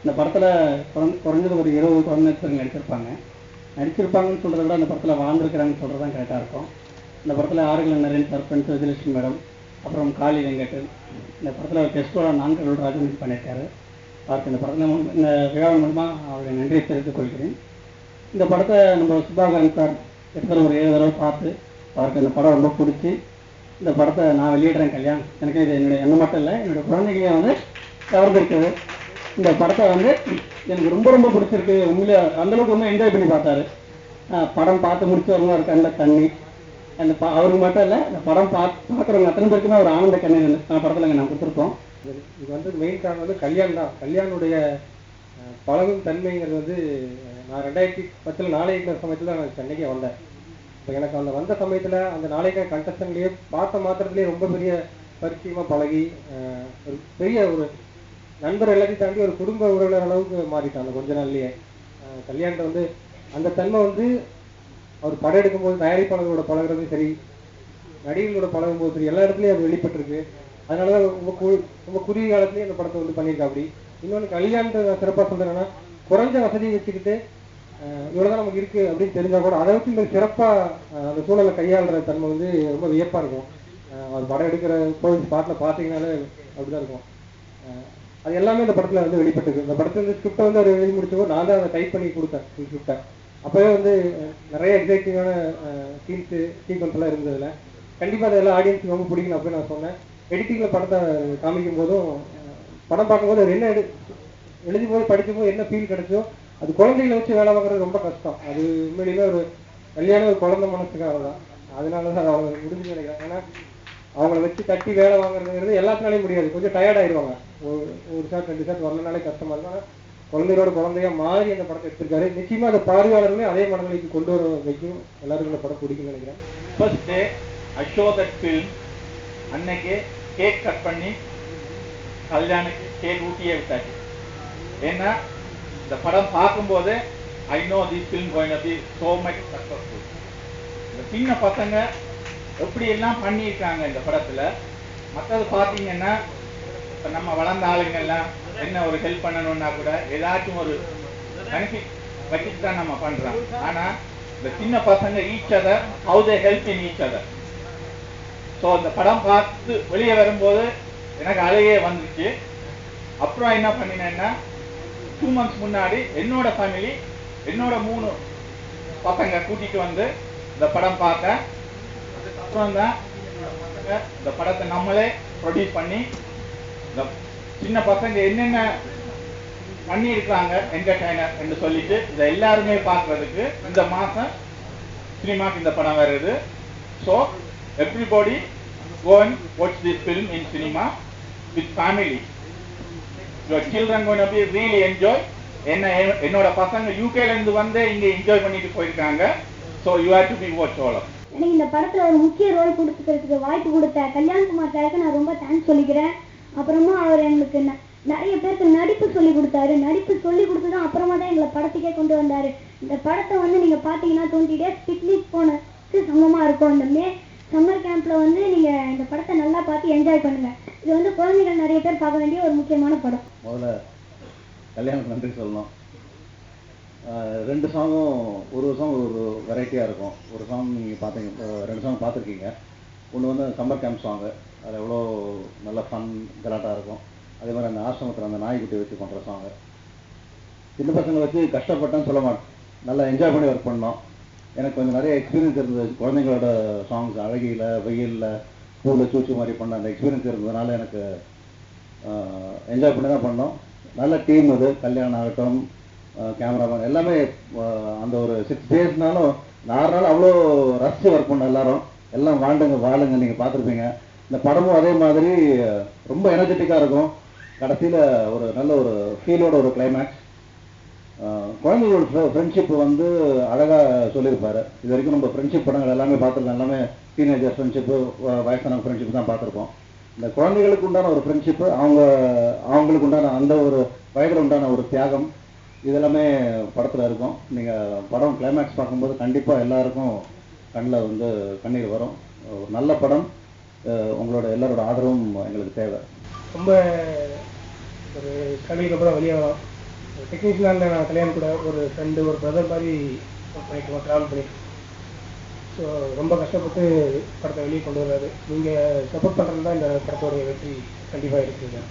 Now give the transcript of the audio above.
இந்த படத்தில் குறைஞ்சது ஒரு 20 குழந்தைகள் நடிச்சிருப்பாங்கன்னு சொல்கிறத விட அந்த படத்தில் வாழ்ந்துருக்கிறாங்கன்னு சொல்கிறது தான் கரெக்டாக இருக்கும். இந்த படத்தில் ஆறுகள் Naren sir, friends Vijayalakshmi madam, அப்புறம் காளி வெங்கட், இந்த படத்தில் கெஸ்டோட நான்கு ராஜன் பண்ணியிருக்காரு. அவருக்கு இந்த படத்தில் இந்த விழாவின் மூலமாக அவருடைய நன்றியை தெரிவித்துக் கொள்கிறேன். இந்த படத்தை நம்ம சுபாகாந்த் சார் எடுத்து ஒரு 7 தடவை பார்த்து அவருக்கு இந்த படம் ரொம்ப பிடிச்சி இந்த படத்தை நான் வெளியிடுறேன் கல்யாணம். எனக்கு இது என்னுடைய எண்ணம் மட்டும் இல்லை, என்னுடைய குழந்தைங்களே வந்து கவர்ந்துருக்குது. இந்த படத்தை வந்து எனக்கு ரொம்ப ரொம்ப பிடிச்சிருக்கு. உண்மையிலே அந்தளவுக்கு ரொம்ப என்ஜாய் பண்ணி பார்த்தாரு. படம் பார்த்து முடிச்சவங்க ஒரு கண்ணில் தண்ணி, அந்த அவருக்கு மட்டும் இல்லை, இந்த படம் பார்க்குறவங்க அத்தனை பேருக்குமே ஒரு ஆனந்த கண்ணீர் படத்தில் நான் கொடுத்துருக்கோம். இது வந்து மெயின் காரணம் வந்து கல்யாணம் தான். கல்யாணுடைய பழகும் தன்மைங்கிறது வந்து நான் 2010 நாளைக்கு சமயத்தில் தான் நான் சென்னைக்கே வந்தேன். இப்போ எனக்கு அந்த வந்த சமயத்தில் அந்த நாளைக்கு கண்டஸ்டன்ட்லேயே பார்த்த மாத்திரத்துலேயே ரொம்ப பெரிய பரிச்சயமாக பழகி ஒரு பெரிய ஒரு நண்பர் எல்லாத்தையும் தாண்டி ஒரு குடும்ப உறவினர் அளவுக்கு மாறிட்டாங்க கொஞ்ச நாள்லேயே. கல்யாணத்தை வந்து அந்த தன்மை வந்து அவர் படம் எடுக்கும்போது தயாரிப்பாளர்களோட பழகிறதும் சரி, நடிகர்களோட பழகும் போது சரி, எல்லா இடத்துலையும் அது வெளிப்பட்டிருக்கு. அதனால தான் ரொம்ப குறுகிய காலத்துலேயே அந்த படத்தை வந்து பண்ணியிருக்கா. அப்படி இன்னொன்று கல்யாணத்தை நான் சிறப்பாக சொல்கிறேன்னா, குறைஞ்ச வசதியை வச்சுக்கிட்டு இவ்வளோதான் நமக்கு இருக்குது அப்படின்னு தெரிஞ்சால் கூட அதை வச்சு இந்த சிறப்பாக அந்த சூழலை கையாளுற தன்மை வந்து ரொம்ப வியப்பாக இருக்கும். அது படம் எடுக்கிற கோவில் ஸ்பாட்டில் பார்த்தீங்கன்னாலே அப்படிதான் இருக்கும். அது எல்லாமே இந்த படத்தில் வந்து வெளிப்பட்டுருக்கு. இந்த படத்தில் வந்து ஸ்கிரிப்டை வந்து அவர் எழுதி முடிச்சப்போ நான் தான் அதை டைப் பண்ணி கொடுத்தேன் ஸ்கிரிப்டை. அப்போவே வந்து நிறைய எக்ஸைட்டிங்கான சீக்வன்ஸ்லாம் இருந்ததில்ல. கண்டிப்பாக அதை எல்லாம் ஆடியன்ஸுக்கு ரொம்ப பிடிக்கணும் அப்படின்னு நான் சொன்னேன். எடிட்டிங்கில் படத்தை காமிக்கும் போதும் படம் பார்க்கும்போது அது என்ன எழுதி போது படிக்கும் போது என்ன ஃபீல் கிடைச்சோ, அது குழந்தைகளை வச்சு வேலை பார்க்குறது ரொம்ப கஷ்டம். அது உண்மையிலேயே ஒரு கல்யாணம் ஒரு குழந்தை மனசுக்காக தான். அதனால தான் அவங்க முடிஞ்சு நினைக்கிறேன். ஏன்னா அவங்கள வச்சு தட்டி வேலை வாங்குறதுங்கிறது எல்லாத்தினாலையும் முடியாது. கொஞ்சம் டயர்ட் ஆயிடுவாங்க. ஒரு ஷாட் 2 ஷாட் வரலனாலே கஷ்டமாக இருக்கும். ஆனால் குழந்தைகளோட குழந்தையா மாறி அந்த படத்தை எடுத்திருக்காரு. நிச்சயமாக அந்த பார்வையாளர்களே அதே மனநிலைக்கு கொண்டு வர வைக்கும். எல்லாருக்கும் இந்த படம் பிடிக்கும்னு நினைக்கிறேன். First day I show that film. அன்னைக்கு கேக் கட் பண்ணி கல்யாணுக்கு கேக் ஊட்டியே விட்டாச்சு. ஏன்னா இந்த படம் பார்க்கும்போது I know this film going to be so much successful. இந்த சின்ன பசங்க எப்படி எல்லாம் பண்ணியிருக்காங்க இந்த படத்தில். மற்றது பார்த்தீங்கன்னா இப்போ நம்ம வளர்ந்த ஆளுங்கெல்லாம் என்ன ஒரு ஹெல்ப் பண்ணணும்னா கூட ஏதாச்சும் ஒரு பெனிஃபிட் வச்சுட்டு தான் நம்ம பண்ணுறோம். ஆனால் இந்த சின்ன பசங்க each other how they help in each other. So இந்த படம் பார்த்து வெளியே வரும்போது எனக்கு அழகே வந்துச்சு. அப்புறம் என்ன பண்ணினேன்னா 2 months முன்னாடி என்னோட ஃபேமிலி, என்னோட 3 பசங்க கூட்டிகிட்டு வந்து இந்த படம் பார்த்தேன். அதுக்கப்புறம் தான் இந்த படத்தை நம்மளே ப்ரொடியூஸ் பண்ணி இந்த சின்ன பசங்க என்னென்ன பண்ணியிருக்காங்க என்டர்டைனர் என்று சொல்லிட்டு இதை எல்லாருமே பார்க்கறதுக்கு இந்த மாதம் சினிமாக்கு இந்த படம் வருது. So everybody go and watch this film in cinema with family. Your children going to be really enjoy. என்னோட பசங்க யூகேல இருந்து வந்து இங்க என்ஜாய் பண்ணிட்டு போயிருக்காங்க. So you have to be watch all of. எனக்கு இந்த படத்துல ஒரு முக்கிய ரோல் கொடுத்துக்கிறதுக்கு வாய்ப்பு கொடுத்த கல்யாண்குமார் சாருக்கு நான் ரொம்ப தேங்க்ஸ் சொல்லிக்கிறேன். அப்புறமா அவர் எங்களுக்கு நிறைய பேருக்கு நடிப்பு சொல்லி கொடுத்தாரு. நடிப்பு சொல்லி கொடுத்து தான் அப்புறமா தான் எங்களை படத்துக்கே கொண்டு வந்தாரு. இந்த படத்தை வந்து நீங்க பாத்தீங்கன்னா 20 days பிக்னிக் போனதுக்கு சமமா இருக்கும். இந்த சம்மர் கேம்ப்ல வந்து நீங்க இந்த படத்தை நல்லா பார்த்து என்ஜாய் பண்ணுங்க. இது வந்து குழந்தைகள் நிறைய பேர் பார்க்க வேண்டிய ஒரு முக்கியமான படம். முதல்ல கல்யாணத்துக்கு நன்றி சொல்லணும். 2 சாங்கும் ஒரு சாங் ஒரு வெரைட்டியாக இருக்கும். ஒரு சாங் நீங்கள் பார்த்தீங்க, 2 சாங் பார்த்துருக்கீங்க. ஒன்று வந்து சம்மர் கேம்ப் சாங்கு, அது எவ்வளோ நல்ல ஃபன் கலாட்டாக இருக்கும். அதே மாதிரி அந்த ஆசிரமத்தில் அந்த நாய்க்குட்டி வச்சு பண்ணுற சாங்கு, சின்ன பசங்களை வச்சு கஷ்டப்பட்டேன்னு சொல்ல மாட்டேன், நல்லா என்ஜாய் பண்ணி ஒர்க் பண்ணோம். எனக்கு கொஞ்சம் நிறைய எக்ஸ்பீரியன்ஸ் இருந்தது. குழந்தைங்களோட சாங்ஸ் அழகியில், வெயிலில், ஸ்கூலில் சூச்சு மாதிரி பண்ண அந்த எக்ஸ்பீரியன்ஸ் இருந்ததுனால எனக்கு என்ஜாய் பண்ணி தான் பண்ணோம். நல்ல டீம் அது. கல்யாணம் ஆகட்டும், கேமராமேன் எல்லாமே அந்த ஒரு 6 daysனாலும் 6 நாள் அவ்வளோ ரசித்து ஒர்க் பண்ணோம். எல்லாம் வாழுங்க நீங்கள் பார்த்துருப்பீங்க. இந்த படமும் அதே மாதிரி ரொம்ப எனர்ஜெட்டிக்காக இருக்கும். கடைசியில் ஒரு நல்ல ஒரு ஃபீலோட ஒரு கிளைமேக்ஸ். குழந்தைகளோட ஃப்ரெண்ட்ஷிப் வந்து அழகாக சொல்லியிருப்பார். இது வரைக்கும் நம்ம ஃப்ரெண்ட்ஷிப் படங்கள் எல்லாமே பார்த்துருக்கோம். எல்லாமே டீனேஜர் ஃப்ரெண்ட்ஷிப்பு, வயசான ஃப்ரெண்ட்ஷிப் தான் பார்த்துருக்கோம். இந்த குழந்தைகளுக்கு உண்டான ஒரு ஃப்ரெண்ட்ஷிப்பு, அவங்களுக்கு உண்டான அந்த ஒரு வயதில் உண்டான ஒரு தியாகம், இதெல்லாமே படத்தில் இருக்கும். நீங்கள் படம் கிளைமேக்ஸ் பார்க்கும்போது கண்டிப்பாக எல்லாருக்கும் கண்ணில் வந்து கண்ணீர் வரும். ஒரு நல்ல படம். உங்களோட எல்லாரோட ஆதரவும் எங்களுக்கு தேவை. ரொம்ப ஒரு ஸ்ட்ரகிளுக்கு அப்புறம் வெளியே டெக்னீஷியனாக நான் கல்யாணம் கூட ஒரு ஃப்ரெண்டு ஒரு பிரதர் மாதிரி பண்ணிட்டு ட்ராவல் பண்ணிட்டு. ஸோ ரொம்ப கஷ்டப்பட்டு படத்தை வெளியே கொண்டு வர்றாரு. நீங்கள் சப்போர்ட் பண்ணுறது தான் இந்த படத்தோடைய வெற்றி கண்டிப்பாக இருக்குங்க.